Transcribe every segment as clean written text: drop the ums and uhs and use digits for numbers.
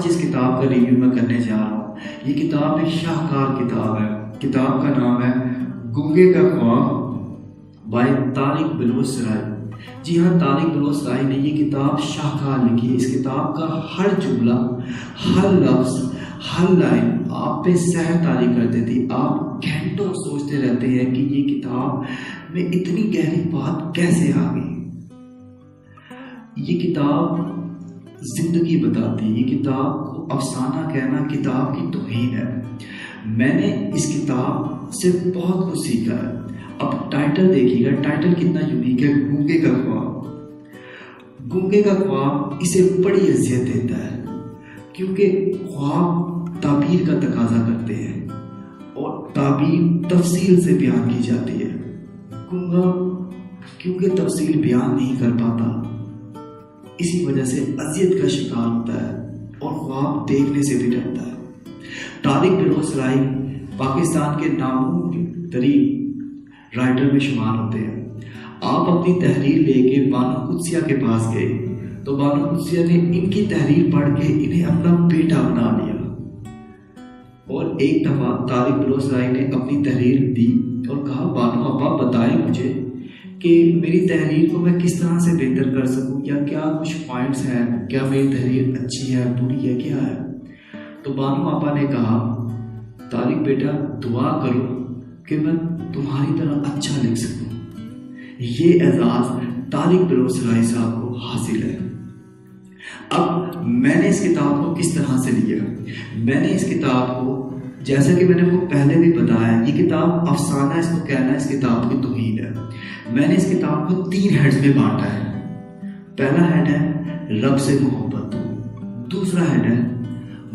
आज जिस किताब का रिव्यू मैं करने जा रहा हूँ, ये किताब एक शाहकार किताब है। किताब का नाम है गूंगे का ख्वाब बाय तारिक बिलोचराई। जी हाँ, तारिक बिलोचराई ने ये किताब शाहकार लिखी है। इस किताब का हर जुमला, हर लफ्ज, हर लाइन आप पे सहर तारी कर देती। आप घंटों सोचते रहते हैं कि ये किताब में इतनी गहरी बात कैसे आ गई। ये किताब जिंदगी बताती है। ये किताब को अफसाना कहना किताब की तौहीन है। मैंने इस किताब से बहुत कुछ सीखा है। अब टाइटल देखिएगा, टाइटल कितना यूनिक है, गूंगे का ख्वाब। गूंगे का ख्वाब इसे बड़ी अजियत देता है क्योंकि ख्वाब ताबीर का तकाजा करते हैं और ताबीर तफसील से बयान की जाती है। गूंगा क्योंकि तफसील बयान नहीं कर पाता, इसी वजह से अजियत का शिकार होता है और ख्वाब देखने से भी डरता है। तारिक बिलोचराई पाकिस्तान के नामून तरीन राइटर में शुमार होते हैं। आप अपनी तहरीर लेके बानो कुदसिया के पास गए तो बानो कुदसिया ने इनकी तहरीर पढ़ के इन्हें अपना बेटा बना लिया। और एक दफा तारिक बिलोचराई ने अपनी तहरीर दी और कहा, बानो अब्बा बताएं मुझे कि मेरी तहरीर को मैं किस तरह से बेहतर कर सकूं, या क्या कुछ पॉइंट्स हैं, क्या मेरी तहरीर अच्छी है, बुरी है, क्या है। तो बानो आपा ने कहा, तारिक बेटा दुआ करो कि मैं तुम्हारी तरह अच्छा लिख सकूं। ये एजाज तारिक बिलोचराई साहब को हासिल है। अब मैंने इस किताब को किस तरह से लिया। मैंने इस किताब को, जैसा कि मैंने आपको पहले भी बताया, ये किताब अफसाना इसको कहना इस किताब की तौहीन है। मैंने इस किताब को 3 हेड्स में बांटा है। पहला हेड है रब से मोहब्बत, दूसरा हेड है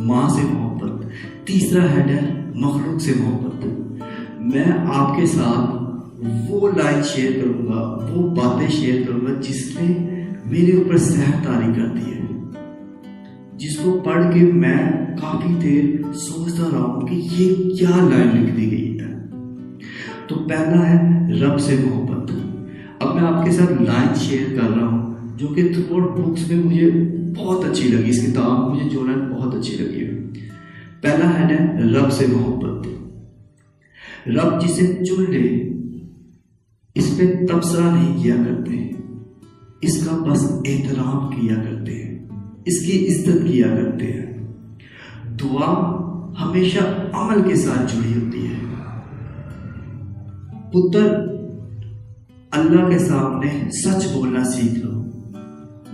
माँ से मोहब्बत, तीसरा हेड है मखलूक से मोहब्बत। मैं आपके साथ वो लाइन शेयर करूंगा, वो बातें शेयर करूंगा जिसमें मेरे ऊपर सहर तारी करती है, जिसको पढ़ के मैं काफी देर सोचता रहा हूं कि ये क्या लाइन लिख दी गई है। तो पहला है रब से मोहब्बत। अब मैं आपके साथ लाइन शेयर कर रहा हूं जो कि थ्रू आउट बुक्स में मुझे बहुत अच्छी लगी। इस किताब में मुझे जो लाइन बहुत अच्छी लगी है। पहला हेड है रब से मोहब्बत। रब जिसे चुन ले इस पे तबसरा नहीं किया करते, इसका बस एहतराम किया करते हैं, इसकी इज्जत किया करते हैं। दुआ हमेशा अमल के साथ जुड़ी होती है। पुत्र अल्लाह के सामने सच बोलना सीख लो,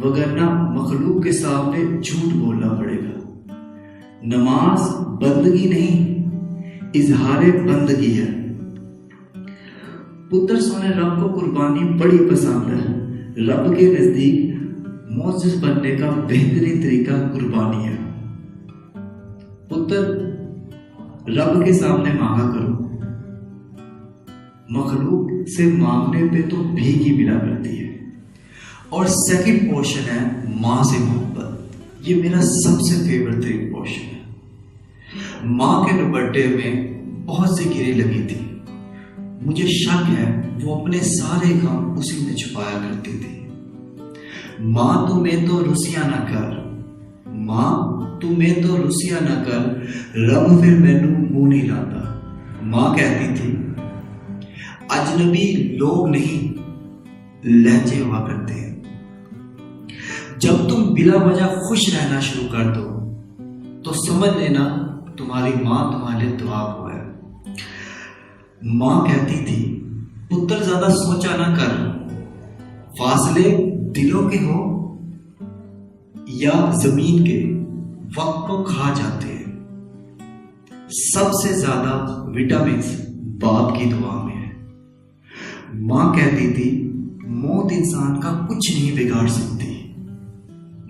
वगरना मखलूक के सामने झूठ बोलना पड़ेगा। नमाज बंदगी नहीं, इजहारे बंदगी है। पुत्र सोने रब को कुर्बानी बड़ी पसंद है। रब के नजदीक मोअज़्ज़िज़ बनने का बेहतरीन तरीका कुर्बानी है। पुत्र रब के सामने मांगा करो, मखलूक से मांगने पे तो भीख ही मिला करती है। और सेकंड पोर्शन है माँ से मोहब्बत। ये मेरा सबसे फेवरेट पोर्शन है। माँ के दुपट्टे में बहुत सी गिरी लगी थी। मुझे शक है वो अपने सारे गम उसी में छुपाया करती थी। माँ तुम्हें तो रुसिया ना कर, माँ तुम्हें तो रुसिया ना कर, रब फिर मैनू मुंह नहीं लाता। माँ कहती थी अजनबी लोग नहीं लहजे हुआ करते हैं। जब तुम बिला वजह खुश रहना शुरू कर दो तो समझ लेना तुम्हारी माँ तुम्हारे लिए दुआ हुआ है। माँ कहती थी पुत्र ज्यादा सोचा ना कर, फासले दिलों के हो या जमीन के, वक्त को खा जाते हैं। सबसे ज्यादा विटामिन बाप की दुआ में है। माँ कहती थी मौत इंसान का कुछ नहीं बिगाड़ सकती।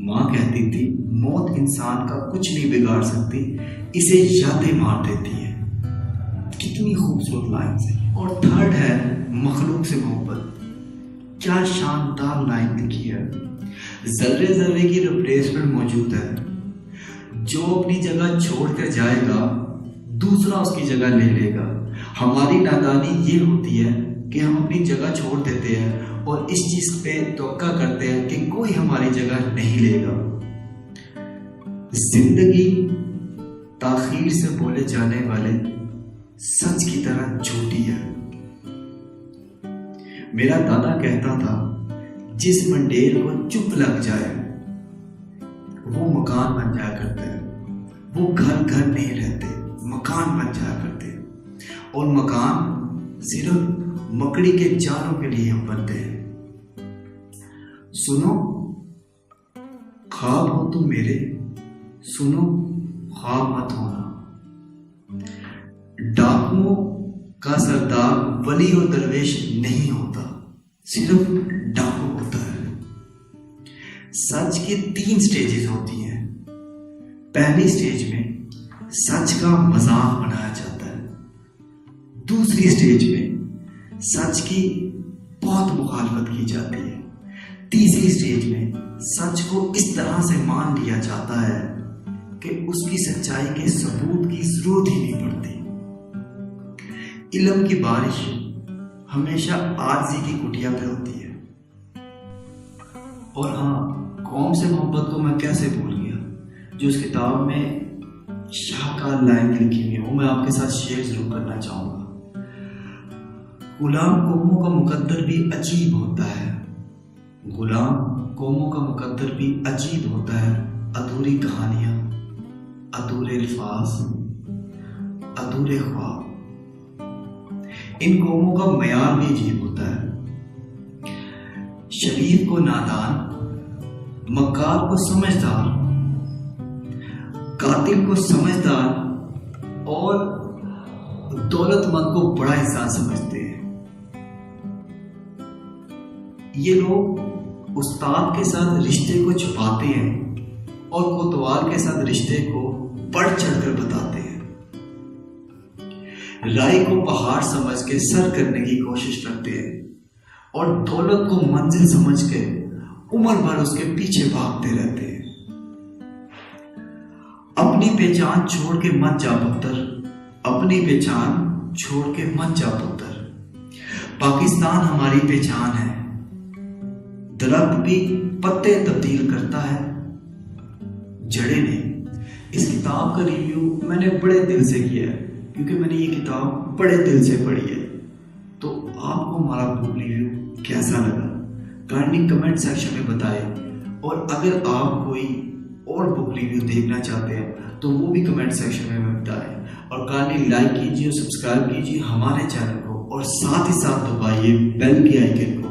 माँ कहती थी मौत इंसान का कुछ नहीं बिगाड़ सकती, इसे यादें मार देती है। कितनी खूबसूरत लाइन है। और थर्ड है मखलूक से मोहब्बत। क्या शानदार लाइन लिखी है। जर्रे जर्रे की रिप्लेसमेंट मौजूद है। जो अपनी जगह छोड़कर जाएगा दूसरा उसकी जगह ले लेगा। हमारी नादानी ये होती है कि हम अपनी जगह छोड़ देते हैं और इस चीज पे तवक्का करते हैं कि कोई हमारी जगह नहीं लेगा। जिंदगी ताखीर से बोले जाने वाले सच की तरह झूठी है। मेरा दादा कहता था, जिस मंडेर को चुप लग जाए वो मकान बन जाया करते हैं। वो घर घर नहीं रहते, मकान बन जाया करते हैं। और मकान सिर्फ मकड़ी के जालों के लिए बनते हैं। सुनो ख्वाब हो तुम मेरे, सुनो ख्वाब मत होना। डाकुओं का सरदार वली और दरवेश नहीं होता, सिर्फ डाकू होता है। सच की 3 स्टेजेस होती हैं। पहली स्टेज में सच का मजाक बनाया जाता है। दूसरी स्टेज में सच की बहुत मुखालफत की जाती है। तीसरी स्टेज में सच को इस तरह से मान लिया जाता है कि उसकी सच्चाई के सबूत की जरूरत ही नहीं पड़ती। इल्म की बारिश हमेशा आरजी की कुटिया पे होती है। और हाँ, कौम से मोहब्बत को मैं कैसे भूल गया, जो उस किताब में शाहकार लाइन लिखी हुई है, वो मैं आपके साथ शेयर जरूर करना चाहूंगा। गुलाम कौमों का मुकद्दर भी अजीब होता है, गुलाम कौमों का मुकद्दर भी अजीब होता है। अधूरी कहानियां, अधूरे अल्फाज, अधूरे ख्वाब, इन कौमों का मयार भी अजीब होता है। शरीफ को नादान, मक्कार को समझदार, कातिल को समझदार और दौलतमंद को बड़ा इंसान समझते हैं। ये लोग उस्ताद के साथ रिश्ते को छुपाते हैं और कोतवाल के साथ रिश्ते को बढ़ चढ़कर बताते हैं। राय को पहाड़ समझ के सर करने की कोशिश करते हैं और दौलत को मंजिल समझ के उम्र भर उसके पीछे भागते रहते हैं। अपनी पहचान छोड़ के मत जा पुत्र, अपनी पहचान छोड़ के मत जा पुत्र। पाकिस्तान हमारी पहचान है। दरख्त भी पत्ते तब्दील करता है, जड़ें नहीं। इस किताब का रिव्यू मैंने बड़े दिल से किया है, क्योंकि मैंने ये किताब बड़े दिल से पढ़ी है। तो आपको हमारा बुक रिव्यू कैसा लगा काइंडली कमेंट सेक्शन में बताएं। और अगर आप कोई और बुक रिव्यू देखना चाहते हैं तो वो भी कमेंट सेक्शन में बताएं। और काइंडली लाइक कीजिए और सब्सक्राइब कीजिए हमारे चैनल को, और साथ ही साथ दबाइए बेल के आइकन को,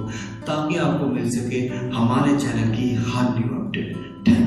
ताकि आपको मिल सके हमारे चैनल की हर न्यू अपडेट।